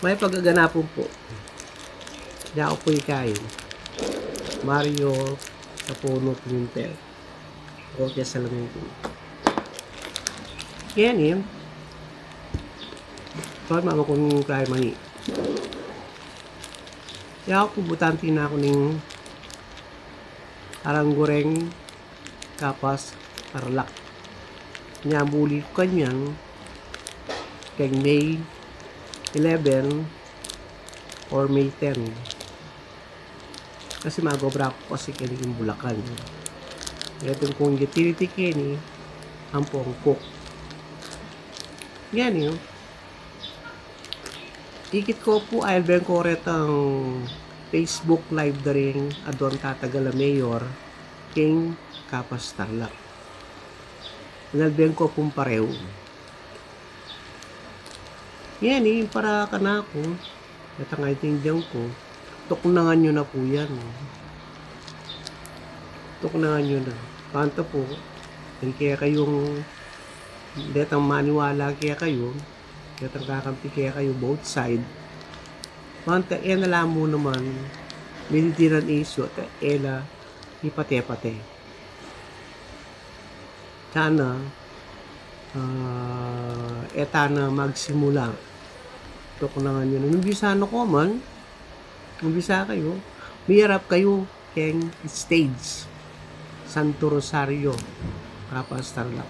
May pagkaganapon po. Hindi ako po ikain. Mario sa puno Pimentel. O kaya sa lamang po. Yan yun. So, mama kong kaya mani. Kaya ako butante na ako ng arang goreng kapas tarlak. Nyambuli ko kanyang kay May 11 or May 10. Kasi magobra ko kasi kining Bulacan. Ito kung utility kini ang pongkok. Yan yun. Ikit ko po ay ben ko ang Facebook live daring adon tatagal mayor king kapas tarlak. Nalben ko pong pareho. Yan eh, para kanako. Natangay tindyang ko. Tuknangan nyo na po yan. Tuknangan nyo na. Panto po, kaya kayong detang maniwala kaya kayo, detang kakampi kaya kayo both side. Panto, alam mo naman, meditiran isyo, at ipate-pate. Sana, etana magsimula. Tuknangan nyo na. Numbisa ko man, numbisa kayo, mayarap kayo keng stage. Santo Rosario, Kapas Tarlac.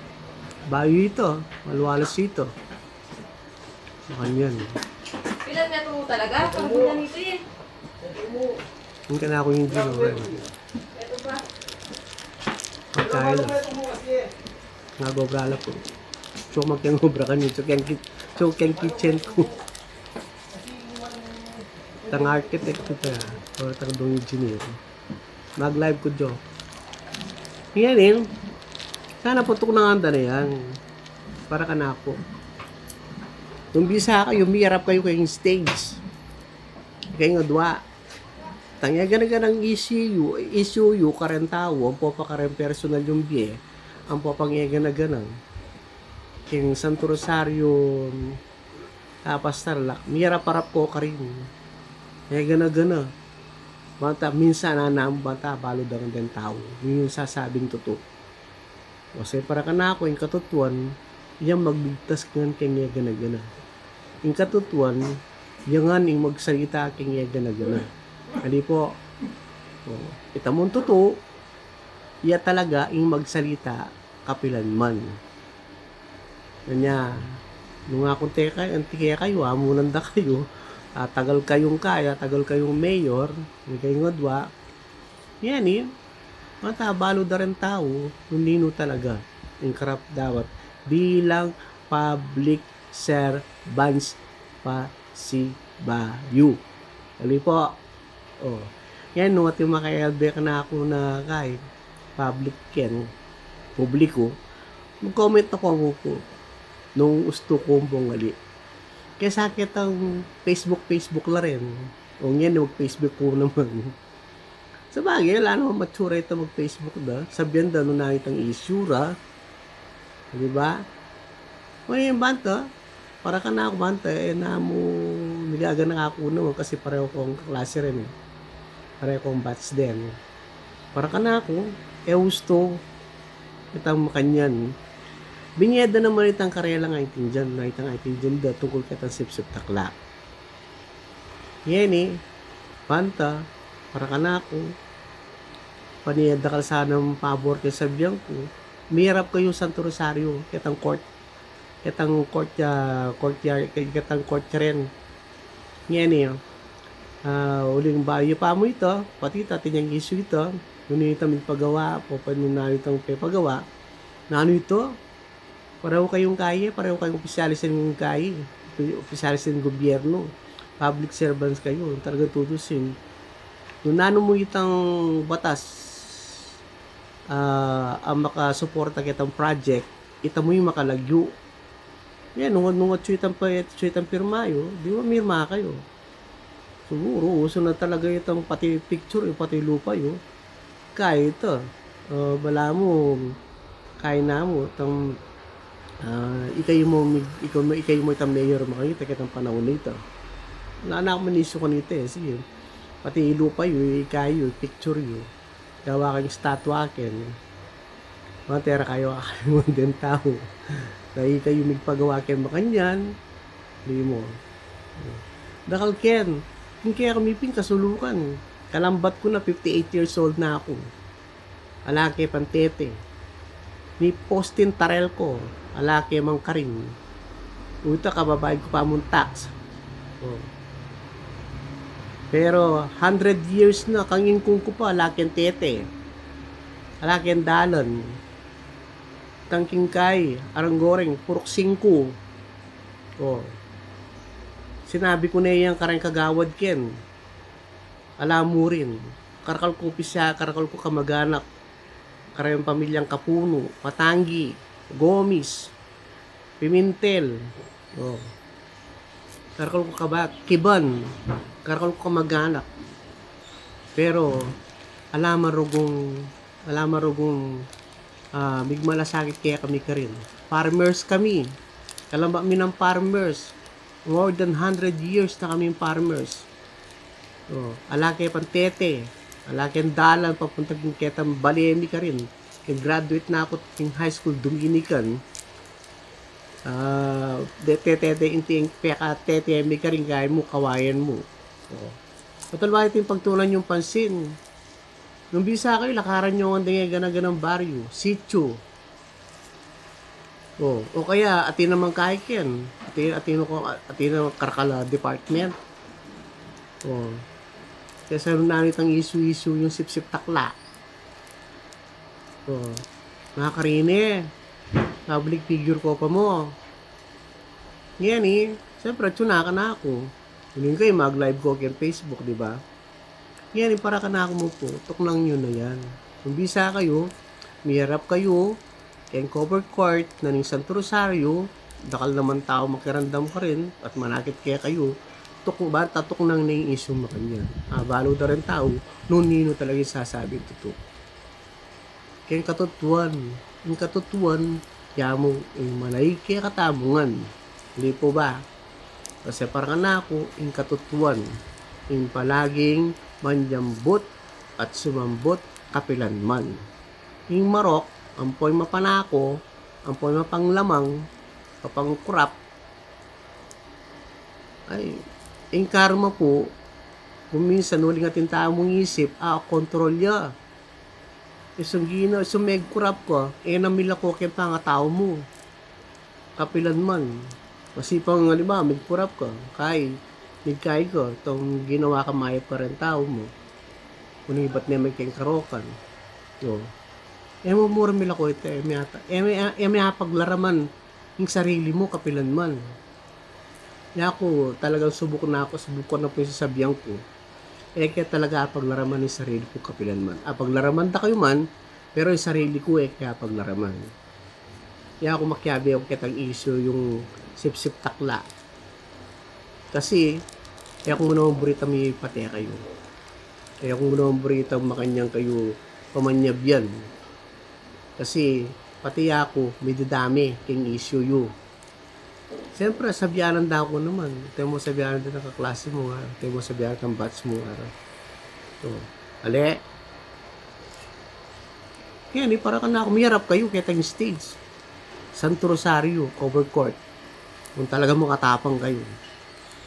Bayo ito, maluwalas ito. So, kanyan. Pilan na ito talaga? Pagbunan nito eh. Yung ka na ako yung ginawa. Ito ba? Pagkain lang. Nagobrala po. So, magkangobra ka nyo. So, keng kitchen ko. Tang architect ko ta. O, tang dong engineer. Mag-live ko dyan. Yan eh. Sana putok na nga na yan. Para ka na ako. Nung bisa kayo, mayarap kayo kayong stage. Kayo nga dua. Tangya ganaganang issue karen tao, ang popakaren personal yung biye, ang popangyaga na ganang. King Santo Rosario, Kapas Tarlac, mayarap-arap ko ka rin. Kaya gana-gana. Bata, minsan na bata, balo daw ng tao. Yun yung sasabing totoo. Kasi para ka na ako, yung katutuan, yung magligtas ka ng kanya gana-gana. Yung katutuan, yung yung magsalita kanya gana-gana. Hindi po, kita mong totoo, iya talaga yung magsalita kapilan man. Kanya, nung akong kaya kayo, amunan da kayo, tagal kayong kaya, tagal kayong mayor, hindi kayong ngadwa, yan eh, matabalo da rin tao, hindi no talaga, yung karap dapat, bilang public servants pa si Bayu. Kali po, yan no, at yung maka-LB ka na ako na kahit public yan, publiko, mag-comment ako ko, nung gusto kong bungali. Kaya sakit ang Facebook la rin. O yan, mag-Facebook po naman. Sa bagay, wala naman matsura ito mag-Facebook da. Sabihan da, nung nakita ang issue ra. Diba? O yung banta, para ka na ako banta, na mo, nilaga na ako naman kasi pareho kong klase rin. Pareho kong batch din. Para ka na ako, gusto, itang makanyan. Binyeda naman itang karela nga itin dyan, na itang itin dyan da, tungkol kitang sip-sip takla. Yan eh, banta, para ka na ako, paniyada ka sana ng pabor kay sabihan ko, mayarap kayo Santo Rosario, kitang court rin. Yan eh, uling bayo pa mo ito, pati tatin yung issue ito, nung ito pagawa, po panunayo itong pagawa, na ano ito, pareho kayong kaya, pareho kayong opisyalis ng kaya, opisyalis ng gobyerno, public servants kayo, talaga tutusin. Nung nano mo itang batas, ang makasuporta kitang project, ita mo yung makalagyo. Yan, nung atsuitang pirmayo, di ba mirma kayo? Siguro, uso na talaga itong pati picture, pati lupa yun. Kaya ito, bala mo, kaya na mo, itong Ikaw mo itang mayor makakita kitang panahon nito. Wala na ako maniso ko nito eh. Sige. Pati ilupa yun, ikayo, picture yun. Gawa kayong statwa akin. Mga tera kayo mo din tao. Dahil kayo magpagawa kayo makanyan. Hindi mo. Dakal ken. Kung kaya kamiping kasulukan. Kalambat ko na 58 years old na ako. Alake pantete. Ni postin tarel ko. Alake mang karing. Uta kababayad ko pa mong tax. Oh. Pero 100 years na kangin kung ko pa alake tete. Alake dalan. Tangking kay arang goreng purok 5. Oh. Sinabi ko na yan karang kagawad ken. Alam mo rin. Karakal ko pisya, karakal ko kamaganak. Karayong pamilyang Kapuno, Patangi, Gomis, Pimentel. Oh. Karakal ko Kiban. Karakal ko kamaganak. Pero alam marugong bigmalasakit kaya kami ka rin. Farmers kami. Kalamba kami ng farmers. More than 100 years na kami farmers. Oh, alake pantete. Alake dalan papunta ng ketang Balemi ka rin. Graduate na ako ng high school Dominican. Tete inting peka tete mi ka rin kaya mo kawayan mo. Oh. Patulwa ito yung pagtunan yung pansin. Nung bisa kayo, lakaran nyo ang dingay ganang baryo. Sityo. O kaya, atin naman kaiken. Atin naman Karkala Department. Kaya sa nanit ang isu-isu yung sip-sip takla. Mga karine, public figure ko pa mo. Ngayon siyempre, tsunaka na ako. Hindi kayo mag-live ko kay Facebook, di ba? Ngayon, para ka na ako mo po, tuknang nyo na yan. Kung bisa kayo, mihirap kayo, kayong cover court na ng Santo Rosario, dakal naman tao makirandam ka rin, at manakit kaya kayo, tatuk nang na yung issue mo kanya. Balo na rin tao, noon nino talaga yung sasabi tutok. Kayong katutuan, yamo, yung malay kaya katamungan. Hindi po ba? Kasi parang na ako, yung katutuan, yung palaging manjambot at sumambot kapilanman. Yung marok, ampoy mapanako, ampoy mapanglamang, kapangkurap, ay, yung karma po, kung minsan huling ating tao mong isip, kontrol ya. Sumegkurap ko, namila ko kaya pa nga tao mo. Kapilanman. Masipang nga liba, magkurap ka. Nagkay ko, itong ginawa ka mayap ka rin tao mo. Kung iba't na may kayong karokan. Mamura mila ko ito, may paglaraman yung sarili mo, kapilanman. Kaya ako, talagang subok na po yung sasabihan ko. Kaya talaga paglaraman yung sarili ko, kapilanman. Paglaraman da kayo man, pero yung sarili ko kaya paglaraman. Kaya ako makyabi ako kitang issue yung sip-sip takla. Kasi, kaya kung muna maburita may pate kayo. Kaya kung muna maburita makanyang kayo pamanyabyan. Kasi, pati ako, may dadami king issue yun. Siyempre, sabyanan daw ko naman. Ito mo sabyanan din ng kaklase mo. Ito mo sabyanan ng batch mo. Ale. Kaya para ka na ako. Mayarap kayo kaya tayong stage. Santo Rosario, cover court. Kung talaga mo katapang kayo.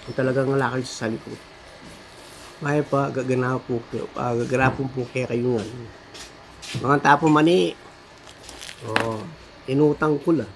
Kung talagang wala kayo sa likod. May pa, gaganapon po kayo nga. Mga tapo mani. Inutang ko lang.